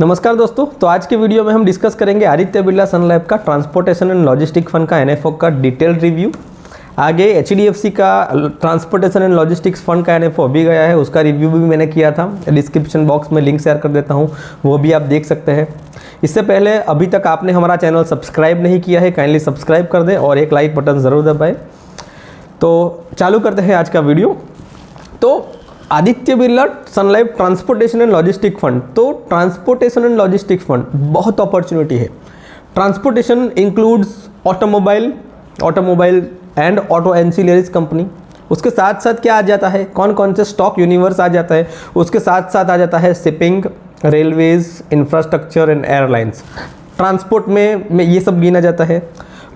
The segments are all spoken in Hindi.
नमस्कार दोस्तों, तो आज के वीडियो में हम डिस्कस करेंगे आदित्य बिरला सन लाइफ का ट्रांसपोर्टेशन एंड लॉजिस्टिक फंड का एनएफओ का डिटेल रिव्यू। आगे एचडीएफसी का ट्रांसपोर्टेशन एंड लॉजिस्टिक्स फंड का एनएफओ अभी गया है, उसका रिव्यू भी मैंने किया था। डिस्क्रिप्शन बॉक्स में लिंक शेयर कर देता हूँ, वो भी आप देख सकते हैं। इससे पहले अभी तक आपने हमारा चैनल सब्सक्राइब नहीं किया है, काइंडली सब्सक्राइब कर दें और एक लाइक बटन ज़रूर दबाएँ। तो चालू करते हैं आज का वीडियो। तो Aditya Birla sun life transportation and logistic fund, तो ट्रांसपोर्टेशन एंड लॉजिस्टिक फंड बहुत अपॉर्चुनिटी है। Transportation includes automobile and auto ancillaries company. उसके साथ साथ क्या आ जाता है, कौन कौन से स्टॉक यूनिवर्स आ जाता है, उसके साथ साथ आ जाता है shipping, railways, infrastructure and airlines. Transport में ये सब गिना जाता है।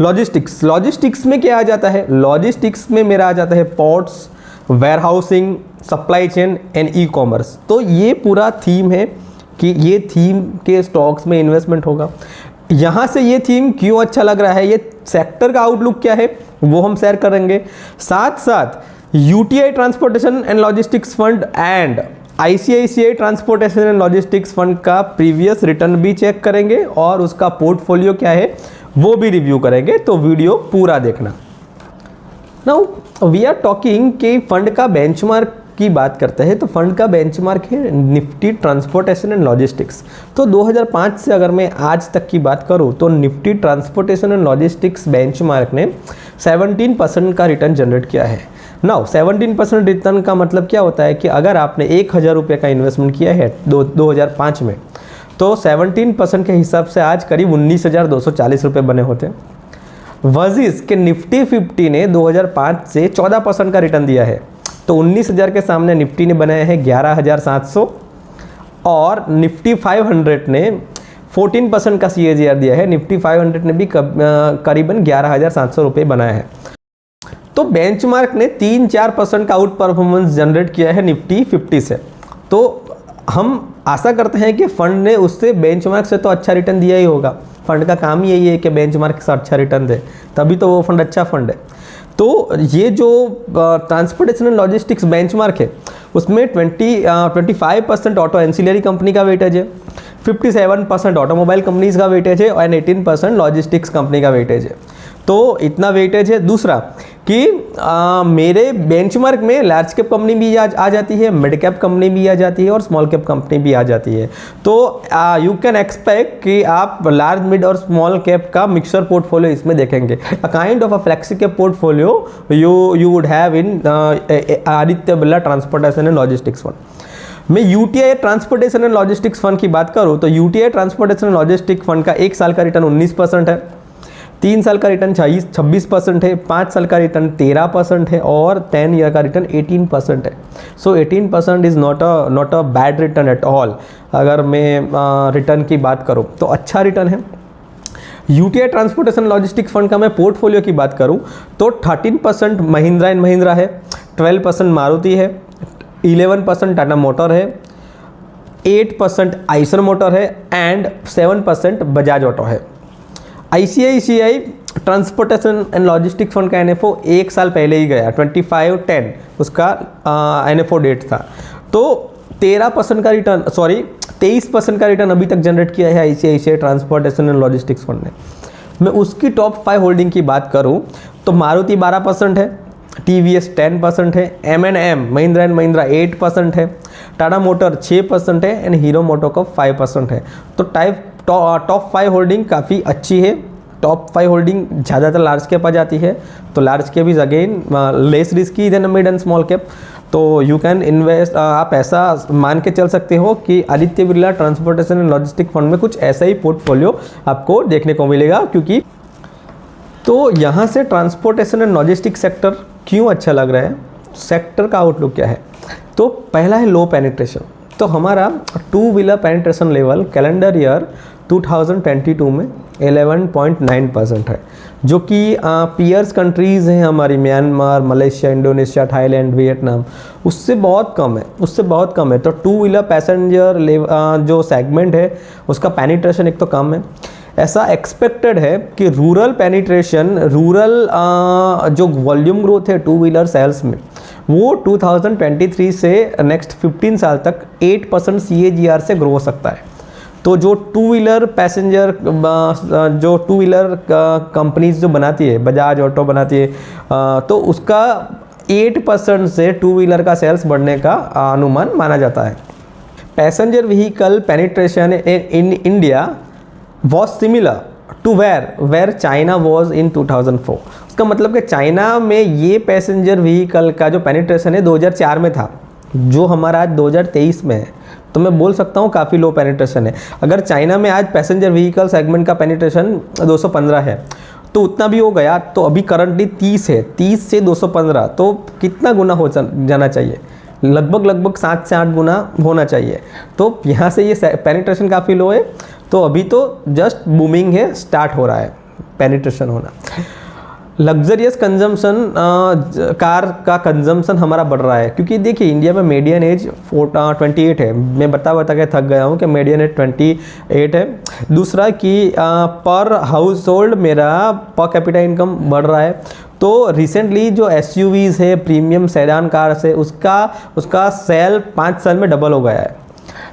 लॉजिस्टिक्स में क्या आ जाता है, लॉजिस्टिक्स में मेरा आ जाता है ports, warehousing, supply chain and e commerce. तो ये पूरा थीम है कि ये थीम के स्टॉक्स में इन्वेस्टमेंट होगा। यहाँ से ये थीम क्यों अच्छा लग रहा है, ये सेक्टर का आउटलुक क्या है, वो हम शेयर करेंगे। साथ साथ UTI transportation and logistics fund and ICICI transportation and logistics fund का प्रीवियस रिटर्न भी चेक करेंगे और उसका पोर्टफोलियो क्या है वो भी रिव्यू करेंगे। तो वीडियो पूरा देखना। नाउ वी आर टॉकिंग कि फंड का बेंचमार्क की बात करते हैं, तो फंड का बेंचमार्क है निफ्टी ट्रांसपोर्टेशन एंड लॉजिस्टिक्स। तो 2005 से अगर मैं आज तक की बात करूं तो Nifty transportation and logistics benchmark ने 17% का रिटर्न जनरेट किया है। नाउ 17% रिटर्न का मतलब क्या होता है कि अगर आपने 1000 रुपये का इन्वेस्टमेंट किया है 2005 में, तो 17% के हिसाब से आज करीब 19,240 रुपये बने होते। वर्जिस के निफ्टी 50 ने 2005 से 14% का रिटर्न दिया है, तो 19,000 के सामने निफ्टी ने बनाया है 11,700 और निफ्टी 500 ने 14% का CAGR दिया है। निफ्टी 500 ने भी करीबन 11,700 रुपये बनाया है। तो बेंचमार्क ने 3-4% का आउट परफॉर्मेंस जनरेट किया है निफ्टी 50 से। तो हम आशा करते हैं कि फंड ने उससे बेंचमार्क से तो अच्छा रिटर्न दिया ही होगा। फंड का काम ही यही है कि बेंचमार्क से अच्छा रिटर्न दे, तभी तो वो फंड अच्छा फंड है। तो ये जो ट्रांसपोर्टेशन एंड लॉजिस्टिक्स बेंचमार्क है उसमें 25% ऑटो एंसिलरी कंपनी का वेटेज है, 57% ऑटोमोबाइल कंपनीज का वेटेज है और 18% लॉजिस्टिक्स कंपनी का वेटेज है। तो इतना वेटेज है। दूसरा कि मेरे बेंचमार्क में लार्ज कैप कंपनी भी आ जाती है, मिड कैप कंपनी भी आ जाती है और स्मॉल कैप कंपनी भी आ जाती है। तो यू कैन एक्सपेक्ट कि आप लार्ज, मिड और स्मॉल कैप का मिक्सर पोर्टफोलियो इसमें देखेंगे। A kind of a flexi cap portfolio you would have in Aditya Birla transportation and logistics fund. मैं UTI transportation and logistics fund की बात करूँ तो UTI transportation and logistics fund का 1 साल का रिटर्न 19% है, 3 साल का रिटर्न 26% है, 5 साल का रिटर्न 13% है और 10 ईयर का रिटर्न 18% है। सो 18% is not a bad return at all. अगर मैं रिटर्न की बात करूँ तो अच्छा रिटर्न है। यूटीआई ट्रांसपोर्टेशन लॉजिस्टिक्स फंड का मैं पोर्टफोलियो की बात करूँ तो 13% महिंद्रा एंड महिंद्रा है, 12% मारुति है, 11% टाटा मोटर है, 8% आइसर मोटर है एंड 7% बजाज ऑटो है। ICICI transportation and logistics fund का एनएफओ 1 साल पहले ही गया, 25/10 उसका एनएफओ डेट था। तो 23% का रिटर्न अभी तक जनरेट किया है ICICI transportation and logistics fund ने। मैं उसकी टॉप 5 होल्डिंग की बात करूं तो मारुति 12% है, टीवीएस 10% है, M&M महिंद्रा एंड महिंद्रा 8% है, टाटा मोटर 6% है एंड हीरो मोटोकॉर्प 5% है। तो टॉप 5 होल्डिंग काफ़ी अच्छी है। टॉप 5 होल्डिंग ज़्यादातर लार्ज कैप आ जाती है, तो large cap is again less risky than mid and small cap. तो यू कैन इन्वेस्ट, आप ऐसा मान के चल सकते हो कि Aditya Birla transportation and logistic fund में कुछ ऐसा ही पोर्टफोलियो आपको देखने को मिलेगा। क्योंकि तो यहाँ से ट्रांसपोर्टेशन एंड लॉजिस्टिक सेक्टर क्यों अच्छा लग रहा है, सेक्टर का आउटलुक क्या है। तो पहला है लो पेनिट्रेशन। तो हमारा 2 wheeler penetration level calendar year 2022 में 11.9% है, जो कि पीयर्स कंट्रीज़ हैं हमारी, Myanmar, Malaysia, Indonesia, Thailand, Vietnam, उससे बहुत कम है। तो 2 व्हीलर पैसेंजर जो सेगमेंट है उसका पेनिट्रेशन एक तो कम है। ऐसा एक्सपेक्टेड है कि रूरल पेनिट्रेशन, जो वॉल्यूम ग्रोथ है 2 व्हीलर सेल्स में, वो 2023 से नेक्स्ट 15 साल तक 8% CAGR से ग्रो हो सकता है। तो जो टू व्हीलर पैसेंजर जो टू व्हीलर कंपनीज जो बनाती है, बजाज ऑटो बनाती है, तो उसका 8% से टू व्हीलर का सेल्स बढ़ने का अनुमान माना जाता है। Passenger vehicle penetration in India was similar to where China was in 2004। उसका मतलब कि चाइना में ये पैसेंजर व्हीकल का जो पेनिट्रेशन है 2004 में था, जो हमारा आज 2023 में है। तो मैं बोल सकता हूँ काफ़ी लो पेनिट्रेशन है। अगर चाइना में आज पैसेंजर व्हीकल सेगमेंट का पेनिट्रेशन 215 है, तो उतना भी हो गया, तो अभी करंटली 30 है, 30 से 215, तो कितना गुना हो जाना चाहिए? लगभग 7 से 8 गुना होना चाहिए। तो यहाँ से ये पेनिट्रेशन काफ़ी लो है, तो अभी तो जस्ट बूमिंग है, स्टार्ट हो रहा है पेनिट्रेशन होना। लग्जरियस कंजम्पशन, कार का कंजम्पशन हमारा बढ़ रहा है, क्योंकि देखिए इंडिया में मीडियन एज 28 है। मैं बता के थक गया हूँ कि मीडियन एज 28 है। दूसरा कि पर हाउस होल्ड मेरा पर कैपिटा इनकम बढ़ रहा है। तो रिसेंटली जो SUVs है, प्रीमियम सेडान कार्स है, उसका सेल 5 साल में डबल हो गया है।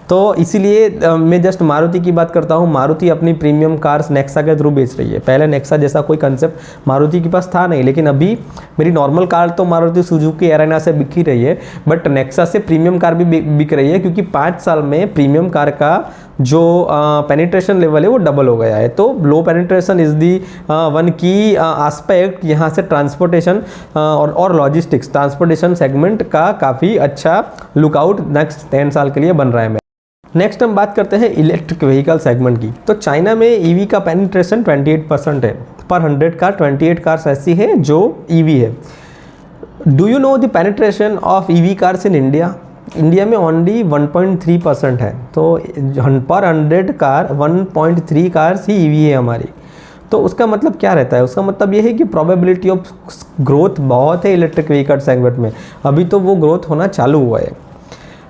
तो इसीलिए मैं जस्ट मारुति की बात करता हूँ। मारुति अपनी प्रीमियम कार्स नेक्सा के थ्रू बेच रही है। पहले नेक्सा जैसा कोई कंसेप्ट मारुति के पास था नहीं, लेकिन अभी मेरी नॉर्मल कार तो मारुति सुजुकी एरेना से बिक ही रही है, बट नेक्सा से प्रीमियम कार भी बिक रही है, क्योंकि 5 साल में प्रीमियम कार का जो पेनिट्रेशन लेवल है वो डबल हो गया है। तो लो पेनिट्रेशन इज़ दी वन की एस्पेक्ट यहाँ से ट्रांसपोर्टेशन और लॉजिस्टिक्स, ट्रांसपोर्टेशन सेगमेंट का काफ़ी अच्छा लुकआउट नेक्स्ट 10 साल के लिए बन रहा है। नेक्स्ट हम बात करते हैं इलेक्ट्रिक व्हीकल सेगमेंट की। तो चाइना में EV का पेनिट्रेशन 28% है। पर 100 कार 28 कार्स ऐसी है जो EV है। Do you know the penetration of EV cars in India? India में ओनली 1.3% है। तो पर 100 कार 1.3 कार्स ही EV है हमारी। तो उसका मतलब क्या रहता है? उसका मतलब ये है कि प्रोबेबिलिटी ऑफ ग्रोथ बहुत है इलेक्ट्रिक व्हीकल सेगमेंट में। अभी तो वो ग्रोथ होना चालू हुआ है।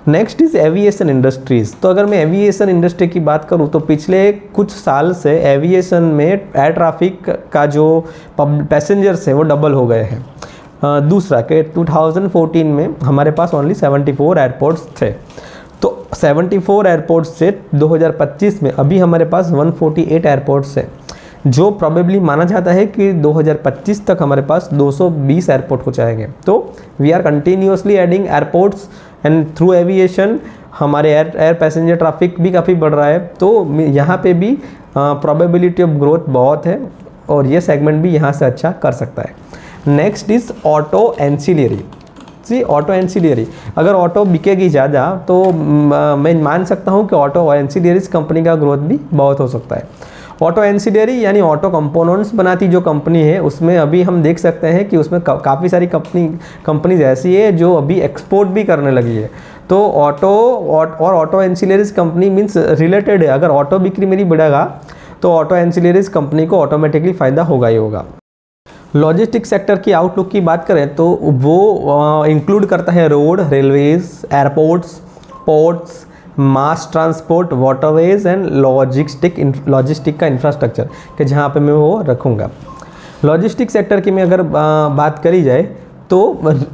Next is aviation industries. तो अगर मैं एविएशन इंडस्ट्री की बात करूँ तो पिछले कुछ साल से एविएशन में एयर ट्रैफिक का जो पैसेंजर्स है वो डबल हो गए हैं। दूसरा कि 2014 में हमारे पास ओनली 74 एयरपोर्ट्स थे। तो 74 एयरपोर्ट्स से 2025 में अभी हमारे पास 148 एयरपोर्ट्स हैं, जो प्रोबेबली माना जाता है कि 2025 तक हमारे पास 220 एयरपोर्ट हो जाएंगे। तो we are continuously adding airports and through aviation हमारे एयर पैसेंजर ट्रैफिक भी काफ़ी बढ़ रहा है। तो यहाँ पे भी प्रोबेबिलिटी ऑफ ग्रोथ बहुत है और ये सेगमेंट भी यहाँ से अच्छा कर सकता है। Next is auto ancillary. See auto ancillary, अगर ऑटो बिकेगी ज़्यादा तो मैं मान सकता हूँ कि ऑटो एंसिलरीज कंपनी का ग्रोथ भी बहुत हो सकता है। ऑटो एंसिलरी यानी ऑटो कंपोनेंट्स बनाती जो कंपनी है, उसमें अभी हम देख सकते हैं कि उसमें काफ़ी सारी कंपनीज ऐसी है जो अभी एक्सपोर्ट भी करने लगी है। तो auto ancillaries company means related है। अगर ऑटो बिक्री मेरी बढ़ेगा तो ऑटो एंसिलरीज कंपनी को ऑटोमेटिकली फ़ायदा होगा ही होगा। लॉजिस्टिक सेक्टर की आउटलुक की बात करें तो वो इंक्लूड करता है road, railways, airports, ports, mass transport, waterways and logistic का इंफ्रास्ट्रक्चर कि जहाँ पे मैं वो रखूँगा। लॉजिस्टिक सेक्टर की में अगर बात करी जाए तो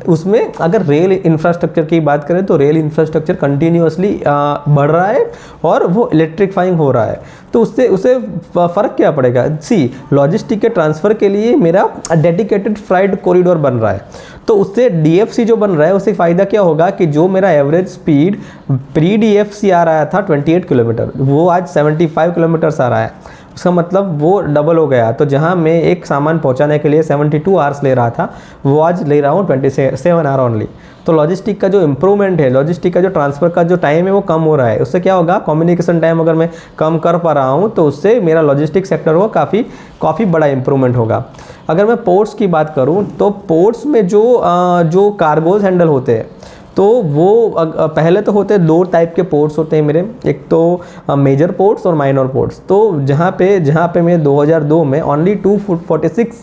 उसमें अगर रेल इंफ्रास्ट्रक्चर की बात करें तो रेल इंफ्रास्ट्रक्चर कंटिन्यूसली बढ़ रहा है और वो इलेक्ट्रीफाइंग हो रहा है। तो उससे फ़र्क क्या पड़ेगा? सी लॉजिस्टिक के ट्रांसफ़र के लिए मेरा डेडिकेटेड फ्राइट कॉरिडोर बन रहा है, तो उससे DFC जो बन रहा है उससे फ़ायदा क्या होगा कि जो मेरा एवरेज स्पीड प्री DFC आ रहा था 28 किलोमीटर, वो आज 75 किलोमीटर्स आ रहा है। उसका मतलब वो डबल हो गया। तो जहाँ मैं एक सामान पहुँचाने के लिए 72 आवर्स ले रहा था, वो आज ले रहा हूँ 27 आवर ओनली। तो लॉजिस्टिक का जो इम्प्रूवमेंट है, लॉजिस्टिक का जो ट्रांसफ़र का जो टाइम है वो कम हो रहा है। उससे क्या होगा, कम्युनिकेशन टाइम अगर मैं कम कर पा रहा हूँ तो उससे मेरा लॉजिस्टिक सेक्टर को काफ़ी बड़ा इम्प्रूवमेंट होगा। अगर मैं पोर्ट्स की बात करूँ तो पोर्ट्स में जो कार्गोज हैंडल होते हैं तो वो पहले तो होते हैं 2 टाइप के पोर्ट्स होते हैं मेरे, एक तो मेजर पोर्ट्स और माइनर पोर्ट्स। तो जहाँ पे मैं 2002 में ओनली 246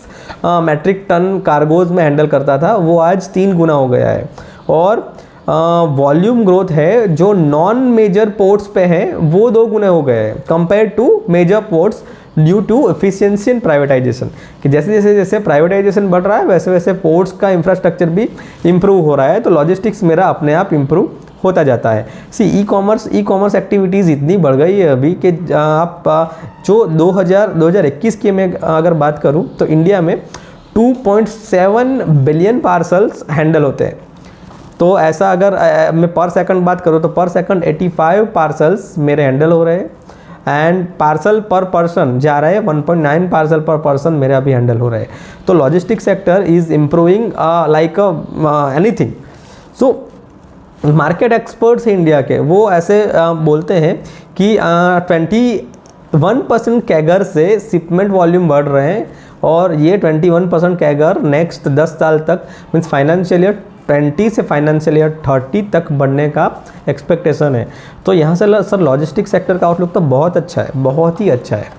मैट्रिक टन कार्गोज में हैंडल करता था, वो आज 3 गुना हो गया है। और वॉल्यूम ग्रोथ है जो नॉन मेजर पोर्ट्स पे है वो 2 गुना हो गए हैं compare to major ports due to efficiency and privatisation. कि जैसे प्राइवेटाइजेशन बढ़ रहा है वैसे वैसे पोर्ट्स का इंफ्रास्ट्रक्चर भी इम्प्रूव हो रहा है। तो लॉजिस्टिक्स मेरा अपने आप इम्प्रूव होता जाता है। सी ई कॉमर्स एक्टिविटीज़ इतनी बढ़ गई है अभी कि आप जो 2021 की मैं अगर बात करूं तो इंडिया में 2.7 बिलियन पार्सल्स हैंडल होते हैं। तो ऐसा अगर मैं पर सेकंड बात करूं तो पर सेकंड 85 पार्सल्स मेरे हैंडल हो रहे हैं, एंड पार्सल पर पर्सन जा रहे हैं 1.9 पार्सल पर पर्सन मेरे अभी हैंडल हो रहे हैं। तो logistic sector is improving like anything. So market experts India के वो ऐसे बोलते हैं कि 21% कैगर से शिपमेंट वॉल्यूम बढ़ रहे हैं, और ये 21% कैगर नेक्स्ट 10 साल तक मीन्स फाइनेंशियल ईयर 20 से फाइनेंशियल ईयर 30 तक बढ़ने का एक्सपेक्टेशन है। तो यहाँ से सर लॉजिस्टिक सेक्टर का आउटलुक तो बहुत अच्छा है, बहुत ही अच्छा है।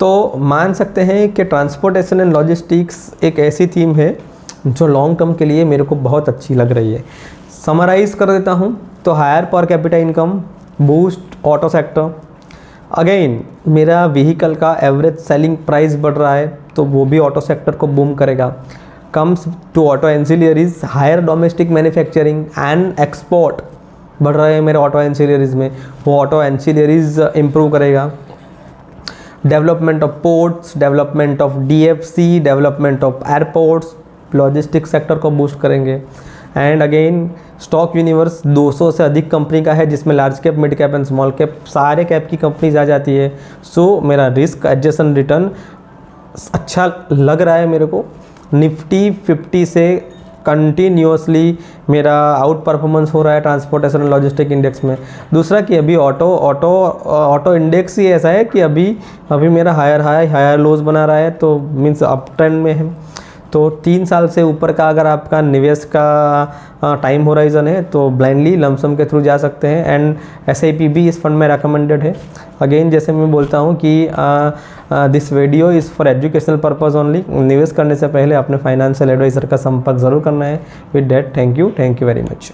तो मान सकते हैं कि ट्रांसपोर्टेशन एंड लॉजिस्टिक्स एक ऐसी थीम है जो लॉन्ग टर्म के लिए मेरे को बहुत अच्छी लग रही है। समराइज़ कर देता हूँ तो higher per capita income, boost auto sector, again मेरा व्हीकल का एवरेज सेलिंग प्राइस बढ़ रहा है तो वो भी ऑटो सेक्टर को बूम करेगा। Comes to auto ancillaries, higher domestic manufacturing and export बढ़ रहे हैं मेरे ऑटो एंसिलरीज में, वो ऑटो एंसिलरीज इम्प्रूव करेगा। Development of ports, development of DFC, development of airports logistic sector को बूस्ट करेंगे। एंड अगेन स्टॉक यूनिवर्स 200 से अधिक कंपनी का है, जिसमें large cap, mid cap and small cap सारे कैप की कंपनीज आ जाती है। सो मेरा रिस्क एडजस्टेड रिटर्न अच्छा लग रहा है मेरे को। निफ्टी 50 से कंटिन्यूसली मेरा आउट परफॉर्मेंस हो रहा है ट्रांसपोर्टेशन एंड लॉजिस्टिक इंडेक्स में। दूसरा कि अभी ऑटो इंडेक्स ही ऐसा है कि अभी मेरा हायर लोज बना रहा है, तो मीन्स अप ट्रेंड में है। तो 3 साल से ऊपर का अगर आपका निवेश का टाइम होराइजन है तो ब्लाइंडली लमसम के थ्रू जा सकते हैं, एंड SIP भी इस फंड में रिकमेंडेड है। अगेन जैसे मैं बोलता हूँ कि this video is for educational purpose only. निवेश करने से पहले अपने फाइनेंशियल एडवाइज़र का संपर्क ज़रूर करना है। With that thank you very much.